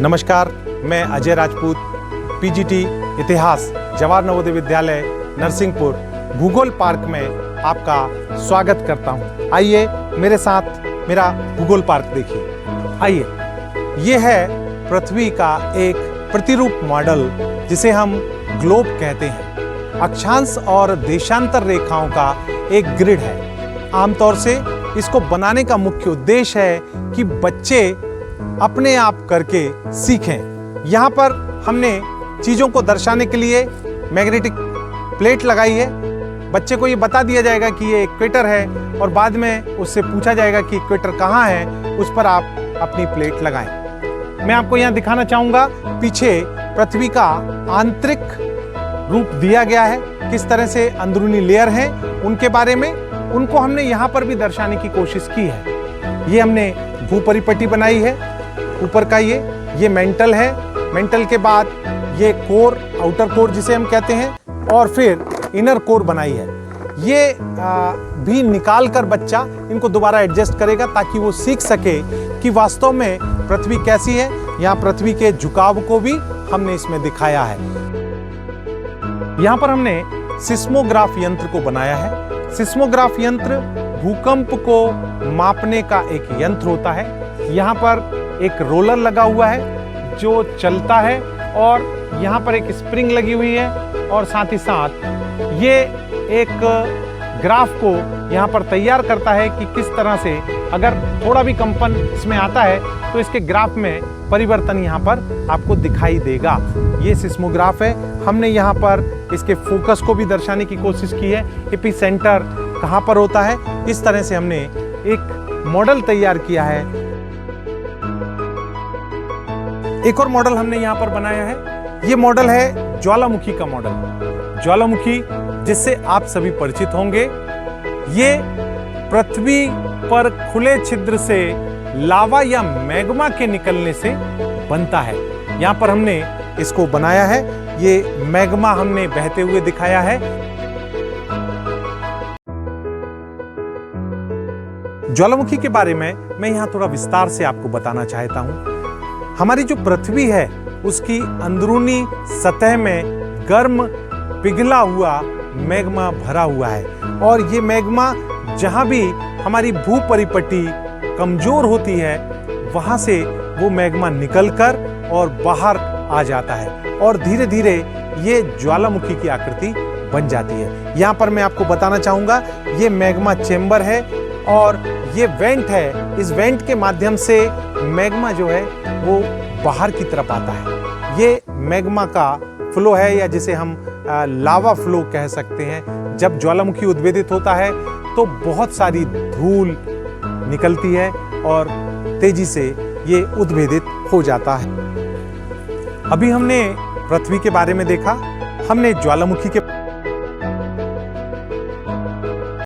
नमस्कार, मैं अजय राजपूत, पीजीटी इतिहास जवाहर नवोदय विद्यालय नरसिंहपुर भूगोल पार्क में आपका स्वागत करता हूं। आइए मेरे साथ मेरा भूगोल पार्क देखिए। आइए, ये है पृथ्वी का एक प्रतिरूप मॉडल जिसे हम ग्लोब कहते हैं। अक्षांश और देशांतर रेखाओं का एक ग्रिड है। आमतौर से इसको बनाने का मुख्य उद्देश्य है कि बच्चे अपने आप करके सीखें। यहाँ पर हमने चीज़ों को दर्शाने के लिए मैग्नेटिक प्लेट लगाई है। बच्चे को ये बता दिया जाएगा कि ये इक्वेटर है और बाद में उससे पूछा जाएगा कि इक्वेटर कहाँ है, उस पर आप अपनी प्लेट लगाएं। मैं आपको यहाँ दिखाना चाहूँगा, पीछे पृथ्वी का आंतरिक रूप दिया गया है, किस तरह से अंदरूनी लेयर हैं उनके बारे में, उनको हमने यहाँ पर भी दर्शाने की कोशिश की है। ये हमने भूपरिपट्टी बनाई है, ऊपर का ये मेंटल है। मेंटल के बाद ये कोर, आउटर कोर जिसे हम कहते हैं, और फिर इनर कोर बनाई है। ये भी निकाल कर बच्चा इनको दोबारा एडजस्ट करेगा ताकि वो सीख सके कि वास्तव में पृथ्वी कैसी है। यहाँ पृथ्वी के झुकाव को भी हमने इसमें दिखाया है। यहाँ पर हमने सिस्मोग्राफ यंत्र को बनाया है। सिस्मोग्राफ यंत्र भूकंप को मापने का एक यंत्र होता है। यहाँ पर एक रोलर लगा हुआ है जो चलता है और यहाँ पर एक स्प्रिंग लगी हुई है, और साथ ही साथ ये एक ग्राफ को यहाँ पर तैयार करता है कि किस तरह से अगर थोड़ा भी कंपन इसमें आता है तो इसके ग्राफ में परिवर्तन यहाँ पर आपको दिखाई देगा। ये सिस्मोग्राफ है। हमने यहाँ पर इसके फोकस को भी दर्शाने की कोशिश की है, एपिसेंटर कहाँ पर होता है। इस तरह से हमने एक मॉडल तैयार किया है। एक और मॉडल हमने यहाँ पर बनाया है। ये मॉडल है ज्वालामुखी का मॉडल। ज्वालामुखी जिससे आप सभी परिचित होंगे। ये पृथ्वी पर खुले छिद्र से लावा या मैग्मा के निकलने से बनता है। यहाँ पर हमने इसको बनाया है। ये मैग्मा हमने बहते हुए दिखाया है। ज्वालामुखी के बारे में मैं यहाँ थोड़ा विस्तार से आपको बताना चाहता हूँ। हमारी जो पृथ्वी है उसकी अंदरूनी सतह में गर्म पिघला हुआ मैग्मा भरा हुआ है, और ये मैग्मा जहाँ भी हमारी भूपरिपट्टी कमजोर होती है वहाँ से वो मैग्मा निकलकर और बाहर आ जाता है, और धीरे धीरे ये ज्वालामुखी की आकृति बन जाती है। यहाँ पर मैं आपको बताना चाहूँगा, ये मैग्मा चेंबर है और ये वेंट है। इस वेंट के माध्यम से मैग्मा जो है वो बाहर की तरफ आता है। ये मैग्मा का फ्लो है, या जिसे हम लावा फ्लो कह सकते हैं। जब ज्वालामुखी उद्भेदित होता है तो बहुत सारी धूल निकलती है और तेजी से ये उद्भेदित हो जाता है। अभी हमने पृथ्वी के बारे में देखा, हमने ज्वालामुखी के